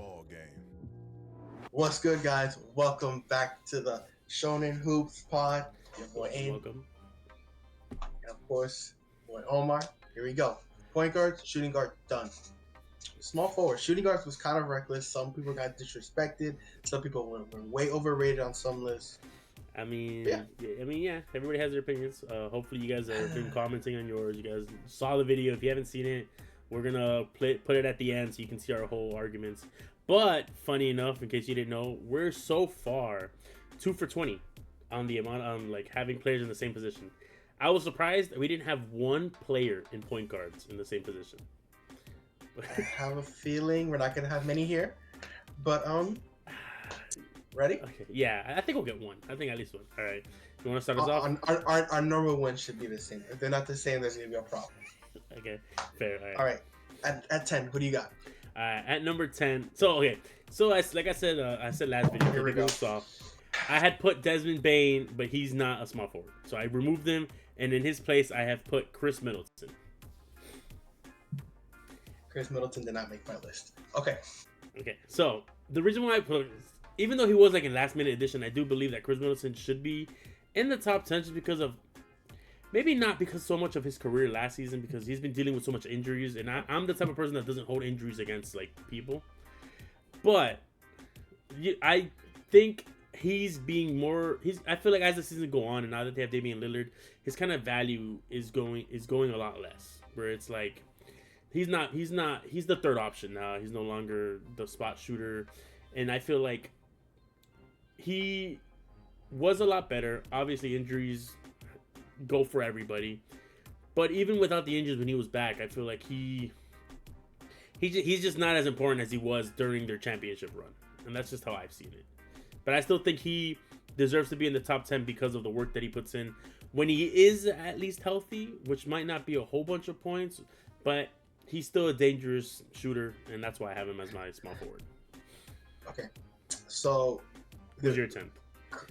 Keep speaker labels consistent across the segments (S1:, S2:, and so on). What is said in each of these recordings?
S1: ball game.
S2: What's good, guys? Welcome back to the Shonen Hoops Pod. Your boy Aim,
S3: Welcome.
S2: and of course, boy Omar. Here we go. Point guard, shooting guard, done. Small forward, shooting guards was kind of reckless. Some people got disrespected. Some people were way overrated on some lists.
S3: I mean,
S2: Yeah.
S3: yeah. Everybody has their opinions. Hopefully, you guys have been commenting on yours. You guys saw the video. If you haven't seen it, we're gonna put it at the end so you can see our whole arguments. But funny enough, in case you didn't know, we're so far 2 for 20 on the amount on like having players in the same position. I was surprised that we didn't have one player in point guards in the same position.
S2: I have a feeling we're not gonna have many here, but ready?
S3: Okay, yeah, I think we'll get one. I think at least one. All right, you want to start us off?
S2: Our normal ones should be the same. If they're not the same, there's gonna be a problem.
S3: Okay, fair.
S2: All right. At 10, who do you got?
S3: At number 10. So like I said last video.
S2: Here we go.
S3: I had put Desmond Bain, but he's not a small forward, so I removed him, and in his place I have put Chris Middleton.
S2: Chris Middleton did not make my list. Okay.
S3: So the reason why I put, even though he was like a last minute addition, I do believe that Chris Middleton should be in the top 10 just because of, maybe not because so much of his career last season, because he's been dealing with so much injuries, and I'm the type of person that doesn't hold injuries against like people. But I think he's being more. I feel like as the season go on, and now that they have Damian Lillard, his kind of value is going a lot less. Where it's like he's the third option now. He's no longer the spot shooter, and I feel like he was a lot better. Obviously, injuries go for everybody, but even without the injuries when he was back, I feel like he's just not as important as he was during their championship run, and that's just how I've seen it. But I still think he deserves to be in the top 10 because of the work that he puts in when he is at least healthy, which might not be a whole bunch of points, but he's still a dangerous shooter, and that's why I have him as my small forward.
S2: Okay. So
S3: Who's your 10th?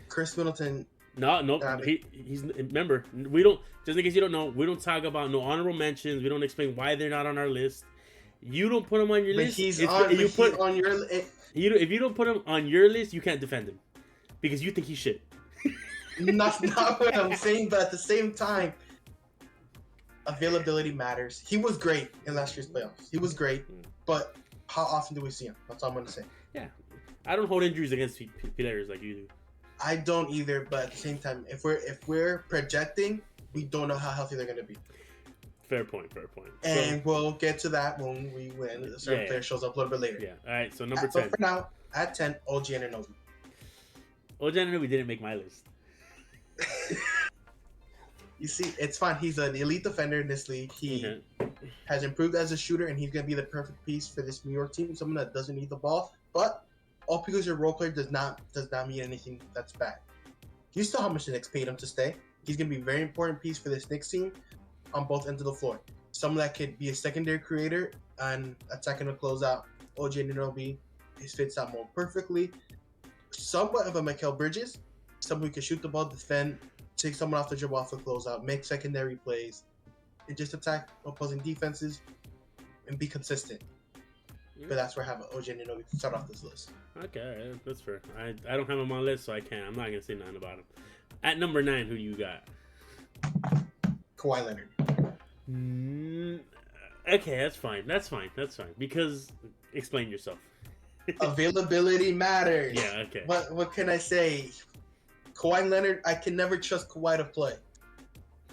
S2: Chris Middleton.
S3: No, he's remember, we don't, just in case you don't know, we don't talk about no honorable mentions. We don't explain why they're not on our list. You don't put him on your list.
S2: He's on your list.
S3: If you don't put him on your list, you can't defend him because you think he's shit.
S2: That's not what I'm saying, but at the same time, availability matters. He was great in last year's playoffs. He was great, but how often do we see him? That's all I'm gonna say.
S3: Yeah, I don't hold injuries against players like you do.
S2: I don't either, but at the same time, if we're projecting, we don't know how healthy they're gonna be.
S3: Fair point.
S2: And we'll get to that when a certain player shows up a little bit later.
S3: Yeah. All right. So number 10.
S2: But for now, at 10, OG Anunoby.
S3: OG Anunoby didn't make my list.
S2: You see, it's fine. He's an elite defender in this league. He has improved as a shooter, and he's gonna be the perfect piece for this New York team. Someone that doesn't need the ball, but all because your role player does not mean anything that's bad. You saw how much the Knicks paid him to stay. He's gonna be a very important piece for this Knicks team on both ends of the floor. Someone that could be a secondary creator and attacking the closeout. OG Anunoby fits that mold perfectly. Somewhat of a Mikal Bridges, someone who can shoot the ball, defend, take someone off the dribble off the closeout, make secondary plays, and just attack opposing defenses and be consistent. But that's where I have OG Anunoby to start off this list.
S3: Okay, that's fair. I don't have him on my list, so I can't. I'm not gonna say nothing about him. At number 9, who do you got?
S2: Kawhi Leonard.
S3: Okay, that's fine. Because explain yourself.
S2: Availability matters.
S3: Yeah. Okay.
S2: What can I say? Kawhi Leonard, I can never trust Kawhi to play,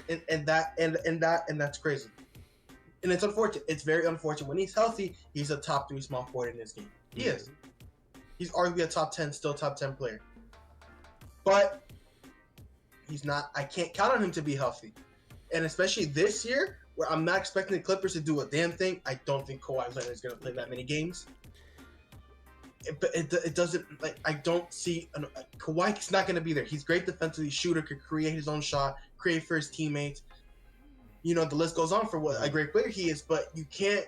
S2: and that's crazy. And it's unfortunate. It's very unfortunate. When he's healthy, he's a top 3 small forward in this game. He is. He's arguably a top 10 player. But he's not. I can't count on him to be healthy. And especially this year, where I'm not expecting the Clippers to do a damn thing, I don't think Kawhi Leonard is going to play that many games. But it doesn't, like, I don't see Kawhi's not going to be there. He's great defensively, shooter, could create his own shot, create for his teammates. You know, the list goes on for what a great player he is, but you can't,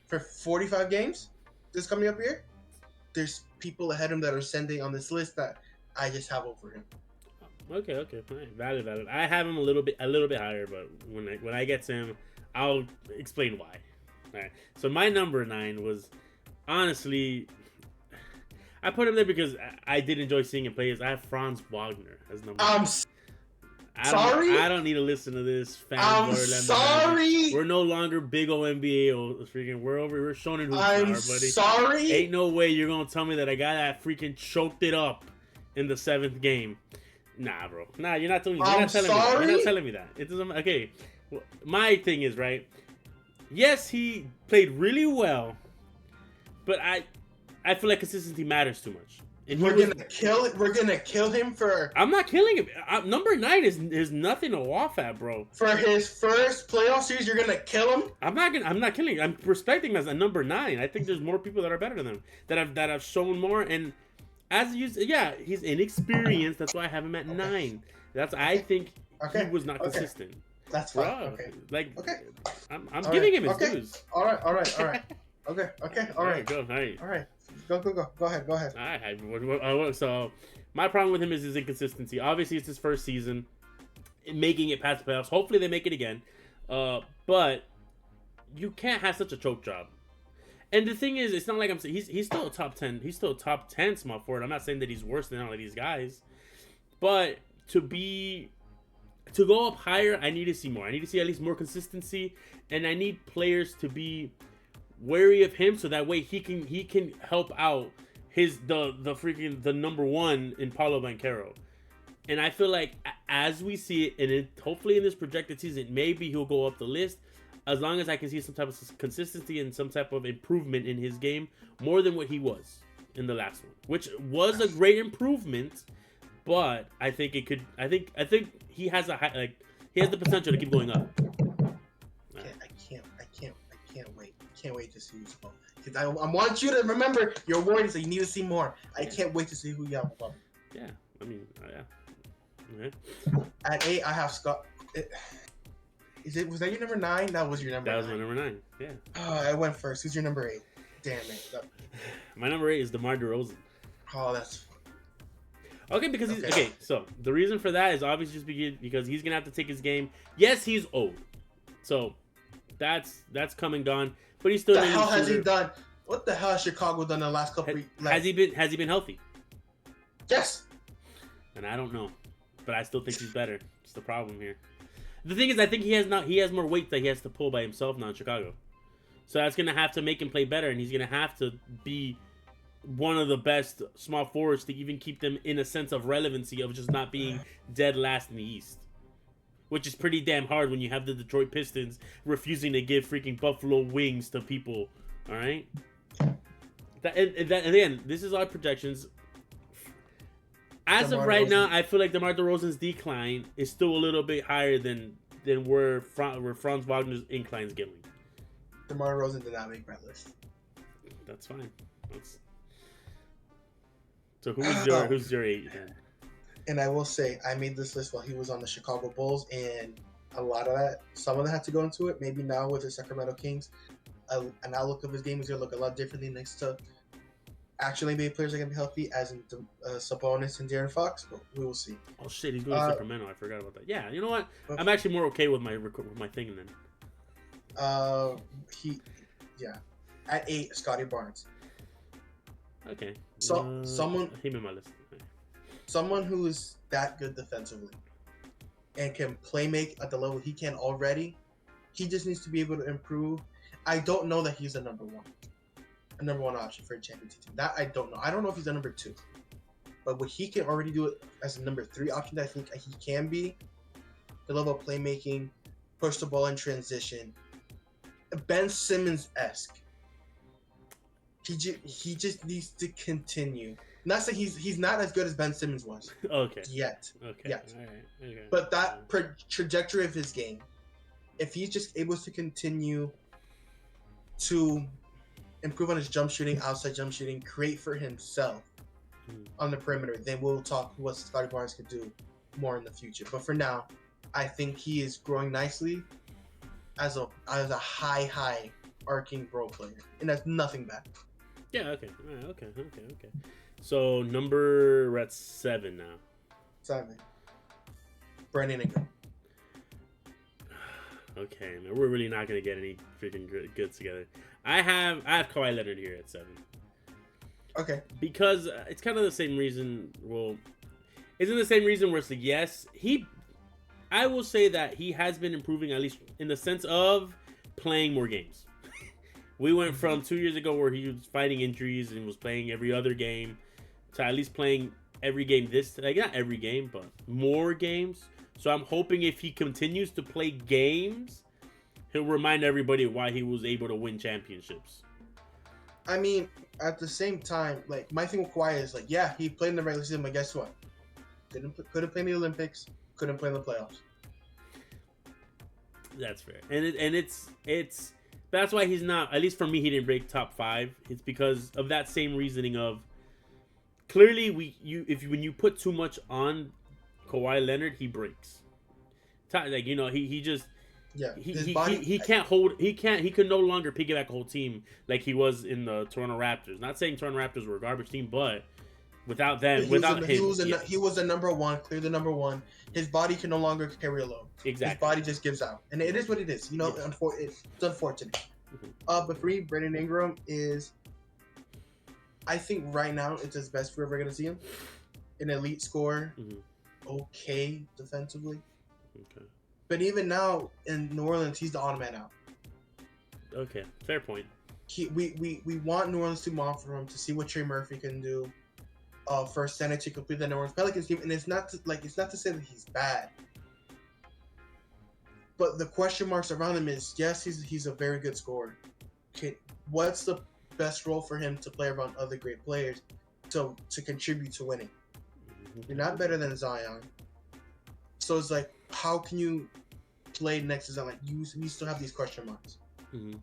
S2: for 45 games this coming up here, there's people ahead of him that are sending on this list that I just have over him.
S3: Okay, fine. Valid. I have him a little bit higher, but when I get to him, I'll explain why. All right. So my number 9 was honestly, I put him there because I did enjoy seeing him play. I have Franz Wagner as number
S2: I'm
S3: one.
S2: sorry.
S3: I don't need to listen to this
S2: I'm
S3: fanboy.
S2: sorry.
S3: We're no longer big old NBA or freaking. We're Shonen hoops
S2: I'm
S3: now, buddy.
S2: sorry.
S3: Ain't no way you're gonna tell me that I got that freaking choked it up in the 7th game. Nah, bro. Nah, you're not telling me. You're not telling me that. You're not telling me that. It doesn't. Okay. Well, my thing is right. Yes, he played really well, but I feel like consistency matters too much. And
S2: We're gonna kill him for.
S3: I'm not killing him. Number 9 is nothing to laugh at, bro.
S2: For his first playoff series, you're gonna kill him.
S3: I'm not killing him. I'm respecting him as a number 9. I think there's more people that are better than him that have shown more. And as you, yeah, he's inexperienced. That's why I have him at 9. I think he was not consistent.
S2: That's fine.
S3: Bro,
S2: Okay.
S3: Like,
S2: okay.
S3: I'm giving him his dues.
S2: All right. All right. Okay. All right.
S3: Go. All right.
S2: All right. Go. Go ahead. All
S3: right. So my problem with him is his inconsistency. Obviously, it's his first season, making it past the playoffs. Hopefully, they make it again. But you can't have such a choke job. And the thing is, it's not like I'm saying he's still a top 10. He's still a top 10 small forward. I'm not saying that he's worse than all of these guys, but to go up higher, I need to see more. I need to see at least more consistency, and I need players to be wary of him so that way he can help out the number 1 in Paulo Banchero. And I feel like as we see it, and hopefully in this projected season, maybe he'll go up the list as long as I can see some type of consistency and some type of improvement in his game more than what he was in the last one, which was a great improvement. But I think it could. I think he has he has the potential to keep going up.
S2: I can't wait. Can't wait to see you smoke. Because I want you to remember your warnings that you need to see more. I can't wait to see who you have above.
S3: Yeah, I mean, yeah.
S2: Okay. At 8, I have Scott. Was that your number 9? That was your number.
S3: That was my number 9. Yeah.
S2: Oh, I went first. Who's your number 8? Damn it.
S3: My number 8 is DeMar DeRozan.
S2: Oh, that's.
S3: Okay, because so the reason for that is obviously just because he's gonna have to take his game. Yes, he's old, so that's come and gone. But he's still.
S2: What the hell has he done? What the hell has Chicago done in the last couple weeks?
S3: Has he been healthy?
S2: Yes.
S3: And I don't know, but I still think he's better. It's the problem here. The thing is, I think he has more weight that he has to pull by himself now in Chicago. So that's gonna have to make him play better, and he's gonna have to be one of the best small forwards to even keep them in a sense of relevancy of just not being dead last in the East, which is pretty damn hard when you have the Detroit Pistons refusing to give freaking Buffalo wings to people. All right, and again, this is our projections. As DeMar of right DeRozan. Now, I feel like DeMar DeRozan's decline is still a little bit higher than where Franz Wagner's incline is going.
S2: DeMar DeRozan did not make my list.
S3: That's fine. So who's your 8 then?
S2: And I will say, I made this list while he was on the Chicago Bulls, and a lot of that, some of that had to go into it. Maybe now with the Sacramento Kings, an outlook of his game is going to look a lot differently next to actual NBA players that can be healthy, as in Sabonis and De'Aaron Fox. But we will see.
S3: Oh shit, he's going to Sacramento. I forgot about that. Yeah, you know what? I'm actually more okay with my thing then.
S2: At 8, Scotty Barnes.
S3: Okay.
S2: So someone
S3: him in my list. Okay.
S2: Someone who is that good defensively and can play make at the level he can already. He just needs to be able to improve. I don't know that he's a number 1 option for a championship team. That I don't know. I don't know if he's a number 2, but what he can already do it as a number 3 option, that I think he can be. The level of playmaking, push the ball in transition, Ben Simmons-esque. He just needs to continue. Not saying he's not as good as Ben Simmons was.
S3: Okay.
S2: Yet.
S3: Okay.
S2: Yet.
S3: All right. Okay.
S2: But that trajectory of his game, if he's just able to continue to improve on his jump shooting, outside jump shooting, create for himself on the perimeter, then we'll talk what Scotty Barnes could do more in the future. But for now, I think he is growing nicely as a high arcing role player, and that's nothing bad.
S3: Yeah. Okay. All right, okay. So we're at 7 now.
S2: 7. Brandon Ingram.
S3: Okay, man, we're really not gonna get any freaking goods together. I have Kawhi Leonard here at 7.
S2: Okay.
S3: Because it's kind of the same reason. Well, isn't the same reason where it's like, yes, I will say that he has been improving, at least in the sense of playing more games. We went from 2 years ago where he was fighting injuries and was playing every other game to at least playing every game not every game, but more games. So I'm hoping if he continues to play games, he'll remind everybody why he was able to win championships.
S2: I mean, at the same time, like, my thing with Kawhi is, like, yeah, he played in the regular season, but guess what? Couldn't play in the Olympics, couldn't play in the playoffs.
S3: That's fair. And it's that's why he's not, at least for me, he didn't break top 5. It's because of that same reasoning of, clearly when you put too much on Kawhi Leonard, he breaks. Like, you know, he just he can't hold, he could no longer piggyback a whole team like he was in the Toronto Raptors. Not saying Toronto Raptors were a garbage team, but without them,
S2: he was the number one, clear the number one. His body can no longer carry a load.
S3: Exactly.
S2: His body just gives out, and it is what it is. You know, it's unfortunate.
S3: Mm-hmm.
S2: But for me, Brandon Ingram is, I think right now it's his best we're ever gonna see him. An elite scorer, okay defensively.
S3: Okay.
S2: But even now in New Orleans, he's the odd man out.
S3: Okay, fair point.
S2: We want New Orleans to offer him to see what Trey Murphy can do. For center to complete the New Orleans Pelicans team, and it's not to say that he's bad, but the question marks around him is, yes, he's a very good scorer. What's the best role for him to play around other great players to contribute to winning? You're not better than Zion, so it's like, how can you play next to Zion? Like, you still have these question marks.
S3: Mm-hmm.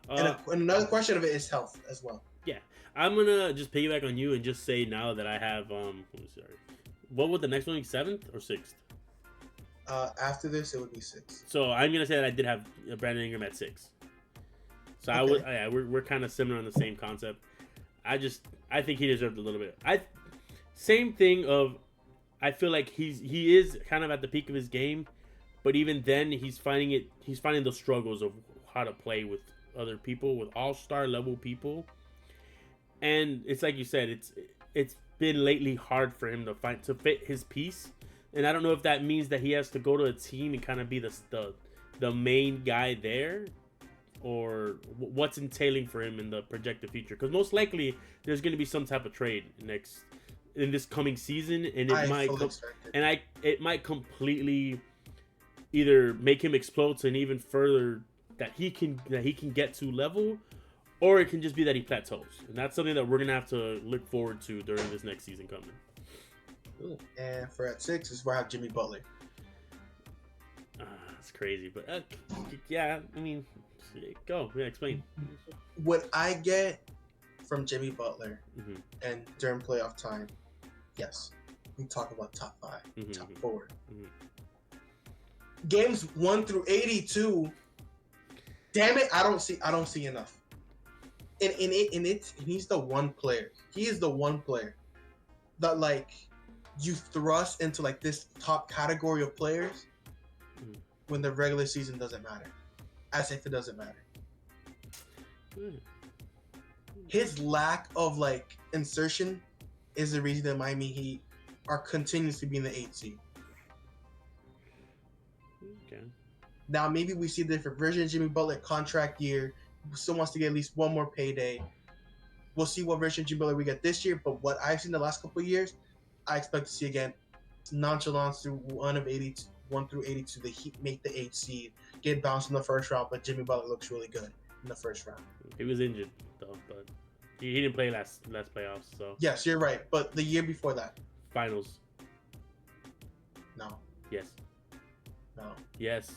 S2: And another question of it is health as well.
S3: Yeah, I'm gonna just piggyback on you and just say now that I have what would the next one be, 7th or 6th?
S2: After this, it would be 6.
S3: So I'm gonna say that I did have Brandon Ingram at 6. So okay. We're kind of similar on the same concept. I think he deserved a little bit. Same thing of, I feel like he is kind of at the peak of his game, but even then he's finding the struggles of how to play with other people, with all-star level people. And it's like you said, it's been lately hard for him to fit his piece. And I don't know if that means that he has to go to a team and kind of be the main guy there, or what's entailing for him in the projected future. Because most likely there's going to be some type of trade in this coming season, and it might completely either make him explode to an even further that he can get to level, or it can just be that he plateaus. And that's something that we're going to have to look forward to during this next season coming.
S2: Ooh. And for at 6 is where I have Jimmy Butler.
S3: That's crazy, but yeah, I mean, explain.
S2: What I get from Jimmy Butler and during playoff time, yes, we talk about top 5, top 4. Games 1 through 82. Damn it, I don't see enough. And he's the one player. He is the one player that, like, you thrust into, like, this top category of players when the regular season doesn't matter. As if it doesn't matter. His lack of, like, insertion is the reason that Miami Heat are continues to be in the 8th seed.
S3: Okay.
S2: Now, maybe we see a different version of Jimmy Butler, contract year. Still wants to get at least one more payday. We'll see what version of Jimmy Butler we get this year, but what I've seen the last couple of years, I expect to see again nonchalance through 1 through 82. The Heat make the 8th seed, get bounced in the first round, but Jimmy Butler looks really good in the first round.
S3: He was injured though, but he didn't play last playoffs. So
S2: yes, you're right. But the year before that,
S3: finals.
S2: No.
S3: Yes.
S2: No.
S3: Yes.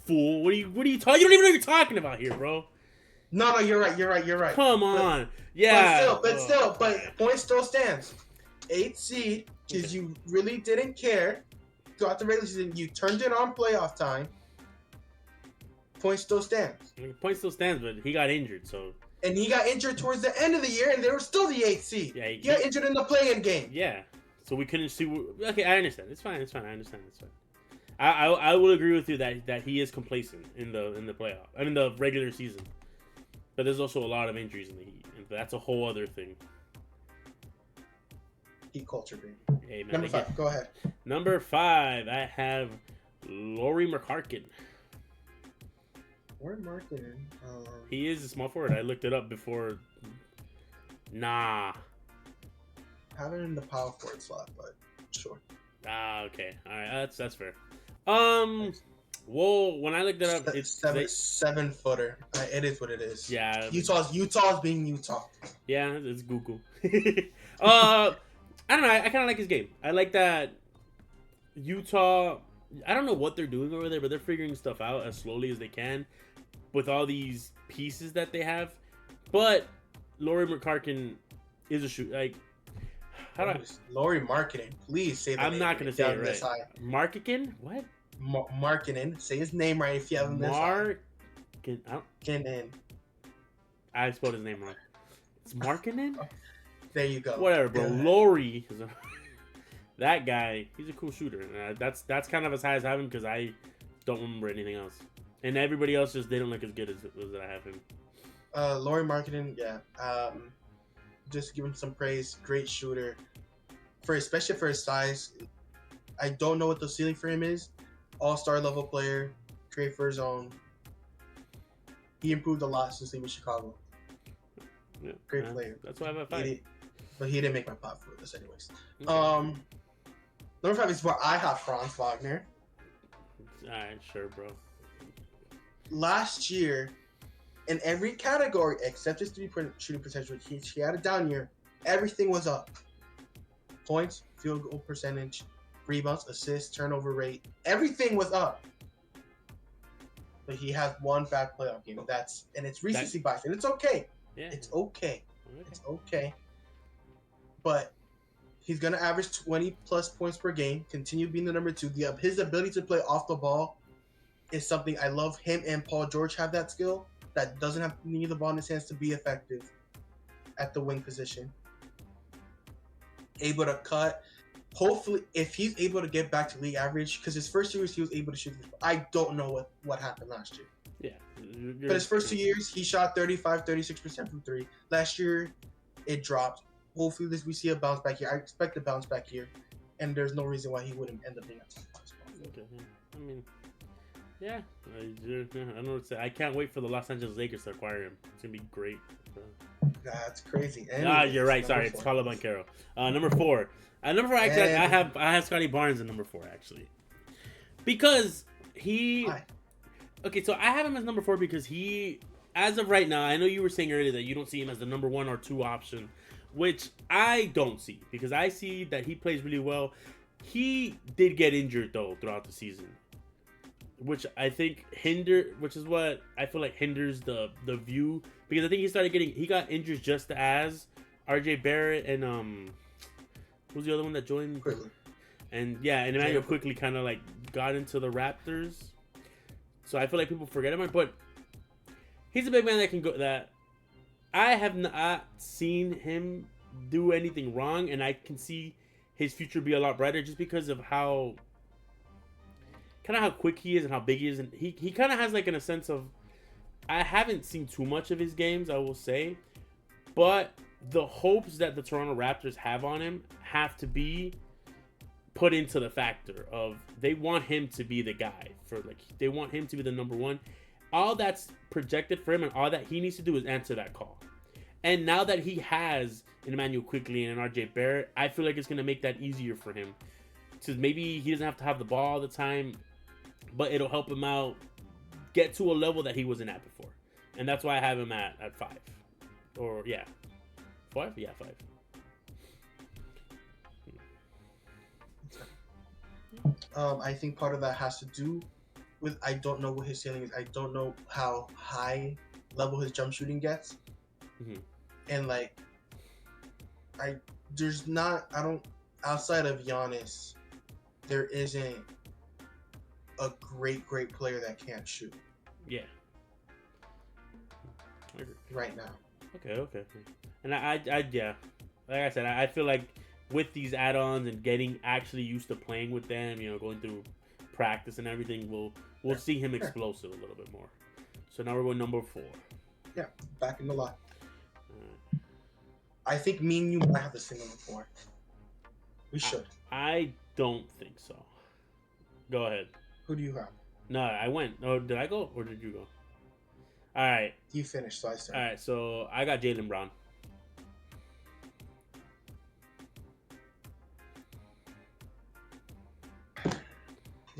S3: Fool! What are you talking? You don't even know what you're talking about here, bro.
S2: No, you're right.
S3: Come on. Yeah.
S2: But point still stands. 8th seed, because you really didn't care throughout the regular season. You turned it on playoff time. Point still stands.
S3: Point still stands, but he got injured, so.
S2: And he got injured towards the end of the year, and they were still the 8th seed.
S3: Yeah,
S2: he got injured in the play-in game.
S3: Yeah. So we couldn't see. Okay, I understand. It's fine. I understand. It's fine. I will agree with you that he is complacent in the playoff. I mean the regular season. But there's also a lot of injuries in the Heat, and that's a whole other thing.
S2: Heat culture, baby.
S3: Hey, man,
S2: Number 5, go ahead.
S3: Number 5, I have Lauri Markkanen.
S2: Lauri Markkanen.
S3: He is a small forward. I looked it up before. Nah.
S2: Have it in the power forward slot, but sure.
S3: Okay. All right. That's fair. Well, when I looked it up, it's
S2: 7 footer. It is what it is.
S3: Yeah.
S2: Utah's being Utah.
S3: Yeah, it's Google. I don't know. I kind of like his game. I like that Utah. I don't know what they're doing over there, but they're figuring stuff out as slowly as they can with all these pieces that they have. But Lauri Markkanen is a shoot. Like, how do I?
S2: Lauri Markkanen. Please say that.
S3: I'm not gonna say it right. Markkanen? What?
S2: Markkanen. Say his name right if you have him this high. Markkanen.
S3: I spelled his name wrong. It's Markkanen?
S2: There you go.
S3: Whatever, bro. Lauri. That guy, he's a cool shooter. That's kind of as high as I have him because I don't remember anything else. And everybody else they don't look as good as I have him.
S2: Lauri Markkanen, yeah. Just give him some praise. Great shooter. Especially for his size. I don't know what the ceiling for him is. All-star level player. Great for his own. He improved a lot since leaving Chicago.
S3: Yeah,
S2: great player.
S3: That's why I have a 5.
S2: But he didn't make my pot for this anyways.
S3: Okay.
S2: Number 5 is where I have Franz Wagner.
S3: Alright, sure, bro.
S2: Last year, in every category except his 3-point shooting percentage, he had a down year. Everything was up. Points, field goal percentage, rebounds, assists, turnover rate. Everything was up. But he has one bad playoff game. And it's recency bias, and it's okay.
S3: Yeah.
S2: It's okay. It's okay. But he's going to average 20-plus points per game, continue being the number 2. His ability to play off the ball is something I love. Him and Paul George have that skill that doesn't have to need the ball in his hands to be effective at the wing position. Able to cut. Hopefully, if he's able to get back to league average, because his first 2 years he was able to shoot. I don't know what happened last year.
S3: Yeah.
S2: But his first 2 years, he shot 36% from 3. Last year, it dropped. Hopefully, we see a bounce back here. I expect a bounce back here, and there's no reason why he wouldn't end up being at
S3: okay. I mean, yeah. I don't know what to say. I can't wait for the Los Angeles Lakers to acquire him. It's gonna be great.
S2: That's crazy.
S3: You're right. Sorry, it's Paolo Banchero. Number 4. Number 4. Actually, I have Scotty Barnes in number 4 actually, because he.
S2: Why?
S3: Okay, so I have him as number 4 because he, as of right now, I know you were saying earlier that you don't see him as the number 1 or 2 option, which I don't see because I see that he plays really well. He did get injured though throughout the season, which I think which is what I feel like hinders the view, because I think he got injured just as RJ Barrett and who's the other one that joined?
S2: Quickly.
S3: And Emmanuel quickly kind of like got into the Raptors. So I feel like people forget him, but he's a big man that can go. That I have not seen him do anything wrong, and I can see his future be a lot brighter just because of how quick he is and how big he is, and he kind of has like in a sense of. I haven't seen too much of his games, I will say, but the hopes that the Toronto Raptors have on him have to be put into the factor of they want him to be the guy they want him to be the number 1. All that's projected for him and all that he needs to do is answer that call. And now that he has an Emmanuel Quickly and an RJ Barrett, I feel like it's going to make that easier for him to maybe he doesn't have to have the ball all the time, but it'll help him out get to a level that he wasn't at before. And that's why I have him at 5. Or 5? Yeah, 5.
S2: I think part of that has to do with I don't know what his ceiling is. I don't know how high level his jump shooting gets.
S3: Mm-hmm.
S2: And outside of Giannis, there isn't a great player that can't shoot.
S3: Yeah.
S2: Right now.
S3: Okay. And I like I said, I feel like with these add-ons and getting actually used to playing with them, going through practice and everything, we'll see him explosive a little bit more. So now we're going number 4.
S2: Yeah, back in the lot. I think me and you might have the same number 4. We should.
S3: I don't think so. Go ahead.
S2: Who do you have?
S3: No, I went. Oh, did I go or did you go? All right.
S2: You finished, so I started.
S3: All right, so I got Jaylen Brown.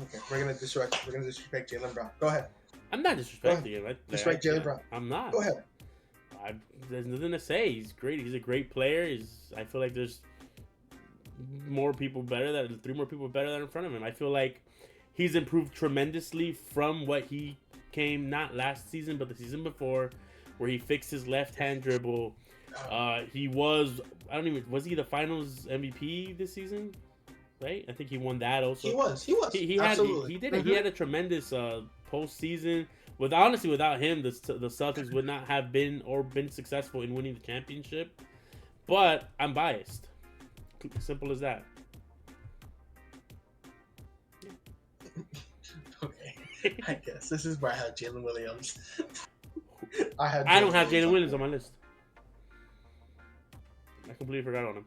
S2: Okay, we're gonna disrespect Jaylen Brown. Go ahead.
S3: I'm not disrespecting him.
S2: Disrespect Jaylen Brown.
S3: I'm not.
S2: Go ahead.
S3: There's nothing to say. He's great. He's a great player. I feel like there's 3 more people better than in front of him. I feel like he's improved tremendously from what he came, not last season, but the season before, where he fixed his left-hand dribble. He was he the finals MVP this season? Right? I think he won that also.
S2: He was. He
S3: did it. He had a tremendous postseason. Without him, the Celtics would not have been successful in winning the championship. But I'm biased. Simple as that.
S2: Okay. I guess this is where I have Jalen Williams.
S3: I don't have Jalen Williams on my list. I completely forgot on him.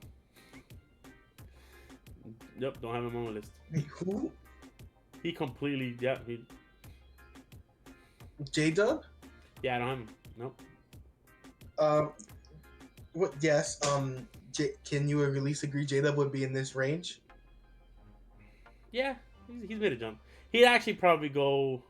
S3: Yep, don't have him on my list.
S2: Wait, who?
S3: He completely,
S2: J-Dub?
S3: Yeah, I don't have him. Nope.
S2: What? Yes. Can you at least agree J-Dub would be in this range?
S3: Yeah, he's made a jump. He'd actually probably go.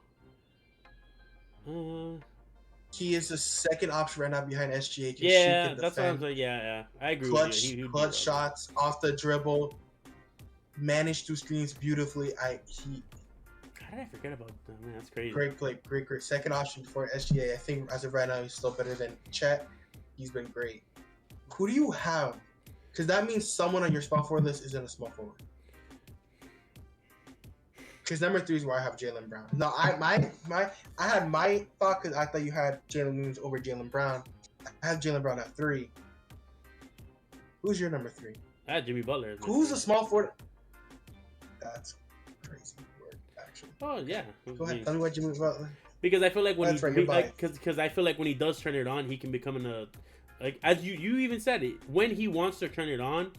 S2: He is the second option right now behind SGA.
S3: Yeah, that's what I'm saying. Yeah, I agree
S2: clutch,
S3: with you.
S2: Clutch shots off the dribble, managed to screens beautifully.
S3: How did I forget about that? Man, that's crazy.
S2: Great play, great. Second option for SGA. I think as of right now, he's still better than Chet. He's been great. Who do you have? Because that means someone on your small forward list is in a small forward. Because number 3 is where I have Jaylen Brown. No, I had my thought because I thought you had Jalen Williams over Jaylen Brown. I have Jaylen Brown at 3. Who's your number 3?
S3: I had Jimmy Butler.
S2: Who's a small forward? That's crazy word, actually.
S3: Oh yeah.
S2: Go ahead. Tell me what Jimmy Butler.
S3: Because I feel like when
S2: because
S3: I feel like when he does turn it on, he can become as you even said it. When he wants to turn it on,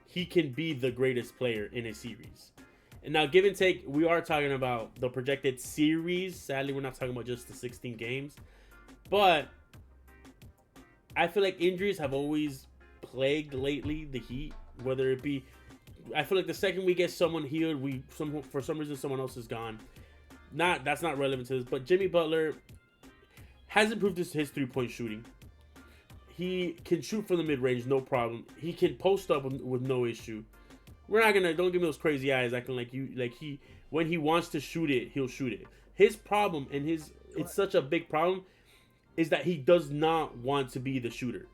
S3: he can be the greatest player in a series. And now, give and take, we are talking about the projected series. Sadly, we're not talking about just the 16 games. But I feel like injuries have always plagued lately the Heat. Whether it be, I feel like the second we get someone healed, for some reason someone else is gone. That's not relevant to this. But Jimmy Butler has improved his 3-point shooting. He can shoot from the mid-range, no problem. He can post up with no issue. Don't give me those crazy eyes acting when he wants to shoot it, he'll shoot it. His problem, it's such a big problem, is that he does not want to be the shooter.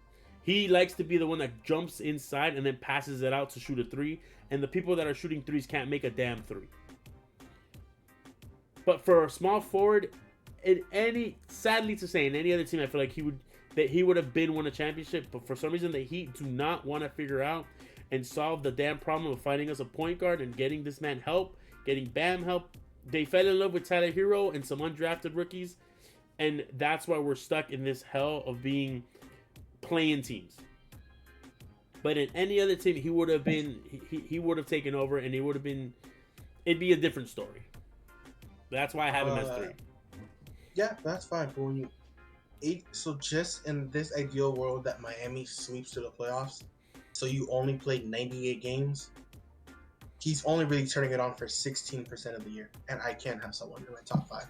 S3: He likes to be the one that jumps inside and then passes it out to shoot a 3, and the people that are shooting 3s can't make a damn 3. But for a small forward, sadly to say, in any other team, I feel like he would have won a championship, but for some reason the Heat do not want to figure out and solve the damn problem of finding us a point guard and getting this man help, getting Bam help. They fell in love with Tyler Hero and some undrafted rookies, and that's why we're stuck in this hell of being playing teams. But in any other team, he would have taken over, and it'd be a different story. That's why I have him as 3.
S2: Yeah, that's fine. But when so just in this ideal world that Miami sweeps to the playoffs, so you only played 98 games, he's only really turning it on for 16% of the year, and I can't have someone in my top 5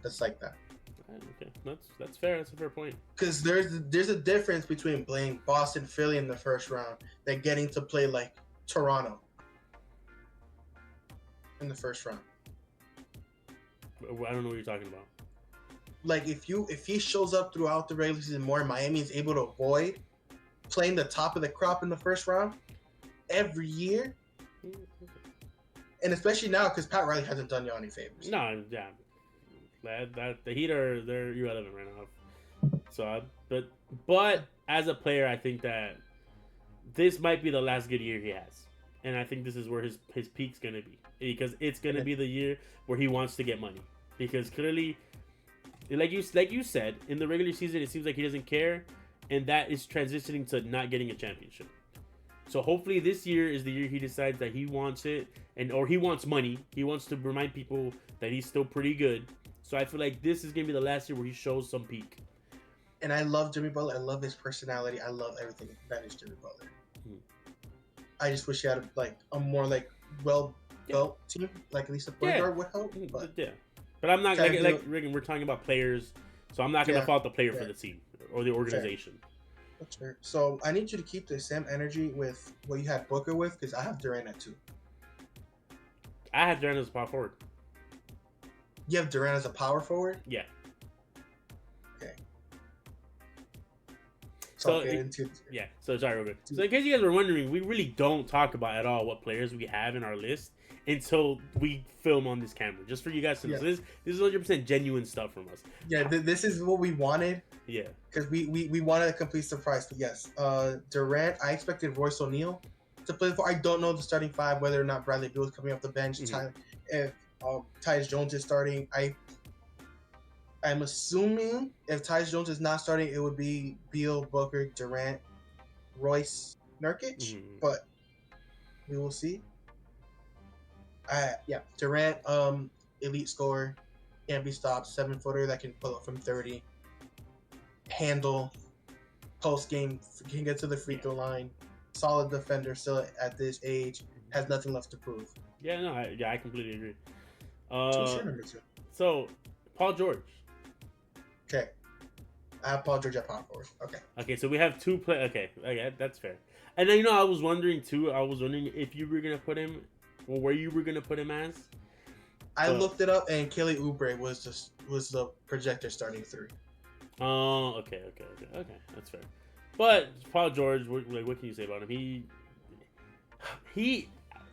S2: that's like that.
S3: Okay, that's fair. That's a fair point.
S2: Because there's a difference between playing Boston, Philly in the first round, than getting to play like Toronto in the first round.
S3: I don't know what you're talking about.
S2: Like if he shows up throughout the regular season more, Miami is able to avoid playing the top of the crop in the first round every year, and especially now because Pat Riley hasn't done you any favors.
S3: No, yeah, that the Heat they're irrelevant right now. So, but as a player, I think that this might be the last good year he has. and I think this is where his peak's gonna be, because it's gonna be the year where he wants to get money, because clearly, like you said, in the regular season it seems like he doesn't care, and that is transitioning to not getting a championship. So hopefully this year is the year he decides that he wants it, or he wants money. He wants to remind people that he's still pretty good. So I feel like this is gonna be the last year where he shows some peak.
S2: And I love Jimmy Butler. I love his personality. I love everything that is Jimmy Butler. I just wish he had a more well-built team, like at least a point guard would help. But
S3: but I'm not like Reagan. We're talking about players, so I'm not gonna fault the player for the team or the organization.
S2: That's fair. So I need you to keep the same energy with what you had Booker with, because I have Durant at 2.
S3: I had Durant as a power forward.
S2: You have Durant as a power forward?
S3: Yeah.
S2: Okay.
S3: So sorry, real good. So in case you guys were wondering, we really don't talk about at all what players we have in our list until we film on this camera, just for you guys to know. So this is 100% genuine stuff from us.
S2: Yeah, this is what we wanted.
S3: Yeah. Because
S2: we wanted a complete surprise. But yes, Durant, I expected Royce O'Neal to play for. I don't know the starting 5, whether or not Bradley Beal is coming off the bench. If Tyus Jones is starting, I'm assuming if Tyus Jones is not starting, it would be Beal, Booker, Durant, Royce, Nurkic. But we will see. Durant, elite scorer, can't be stopped, 7-footer that can pull up from 30, handle, post game, can get to the free throw line, solid defender still at this age, has nothing left to prove.
S3: Yeah, no, I completely agree. So, Paul George.
S2: Okay. I have Paul George at power forward. Okay,
S3: so we have 2 play. Okay, that's fair. And then, I was wondering too. I was wondering if you were gonna put him, or where you were gonna put him as.
S2: I looked it up, and Kelly Oubre was the projector starting 3.
S3: Oh, okay, that's fair. But Paul George, what can you say about him? He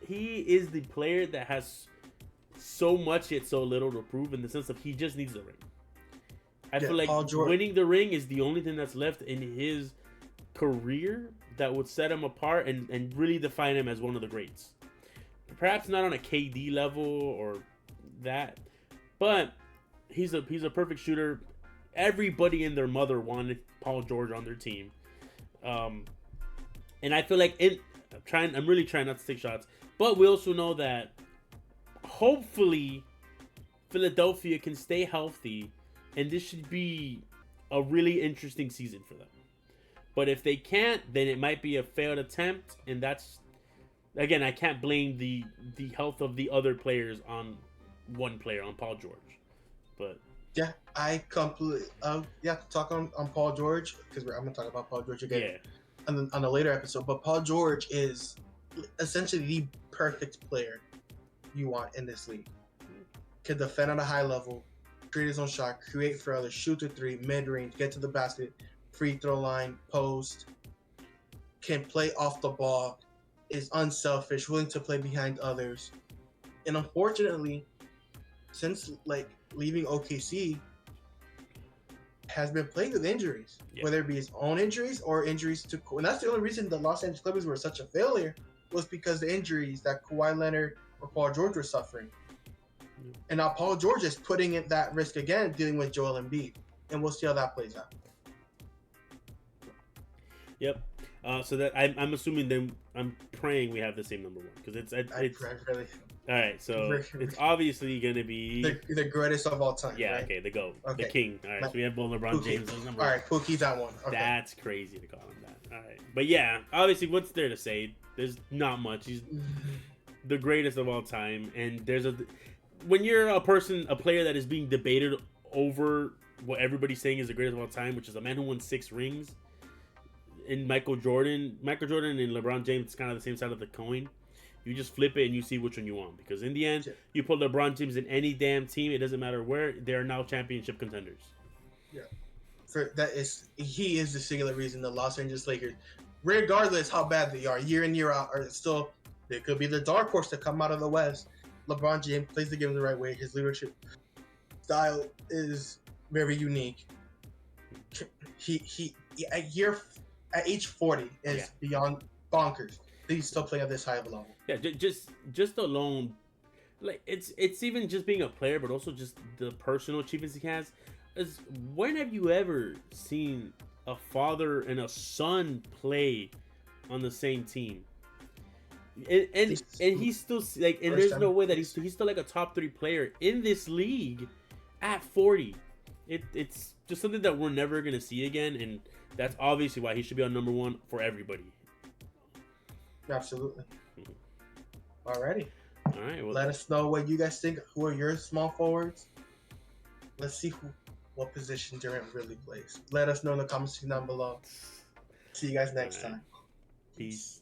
S3: is the player that has so much yet so little to prove, in the sense of he just needs the ring. I feel like winning the ring is the only thing that's left in his career that would set him apart and really define him as one of the greats. Perhaps not on a KD level or that, but he's a perfect shooter. Everybody and their mother wanted Paul George on their team, and I feel like I'm really trying not to take shots, but we also know that hopefully Philadelphia can stay healthy, and this should be a really interesting season for them. But if they can't, then it might be a failed attempt, and that's, again, I can't blame the health of the other players on one player, on Paul George. But
S2: yeah, I completely talk on Paul George, because I'm gonna talk about Paul George again on a later episode. But Paul George is essentially the perfect player you want in this league. Can defend at a high level, create his own shot, create for others, shoot the 3, mid range, get to the basket, free throw line, post, can play off the ball, is unselfish, willing to play behind others. And unfortunately, since leaving OKC, has been plagued with injuries, whether it be his own injuries or injuries to, and that's the only reason the Los Angeles Clippers were such a failure, was because the injuries that Kawhi Leonard or Paul George were suffering. And now Paul George is putting in that risk again, dealing with Joel Embiid, and we'll see how that plays out.
S3: Yep. So that I'm assuming then, I'm praying we have the same number 1, because it's
S2: really.
S3: All right, so it's obviously going to be
S2: the greatest of all time.
S3: Yeah,
S2: right?
S3: Okay, the GOAT, the king. All right, so we have both LeBron James as number
S2: 1. All right, Pookie's that one. Okay.
S3: That's crazy to call him that. All right, but yeah, obviously, what's there to say? There's not much. He's the greatest of all time, and when you're a player that is being debated over what everybody's saying is the greatest of all time, which is a man who won 6 rings, and Michael Jordan and LeBron James, it's kind of the same side of the coin. You just flip it and you see which one you want, because in the end, you put LeBron James in any damn team, it doesn't matter where, they are now championship contenders. Yeah,
S2: he is the singular reason the Los Angeles Lakers, regardless how bad they are, year in year out, are still, they could be the dark horse to come out of the West. LeBron James plays the game the right way. His leadership style is very unique. He at age 40 is beyond bonkers. he's still playing at this high of a level.
S3: Yeah, just alone, like it's even just being a player, but also just the personal achievements he has. Is when have you ever seen a father and a son play on the same team? And he's still like, and there's no way that he's still like a top 3 player in this league at 40. It's just something that we're never gonna see again, and that's obviously why he should be on number 1 for everybody.
S2: Absolutely. Alrighty.
S3: All right. Well,
S2: let us know what you guys think. Who are your small forwards? Let's see what position Durant really plays. Let us know in the comments section down below. See you guys next time.
S3: Peace.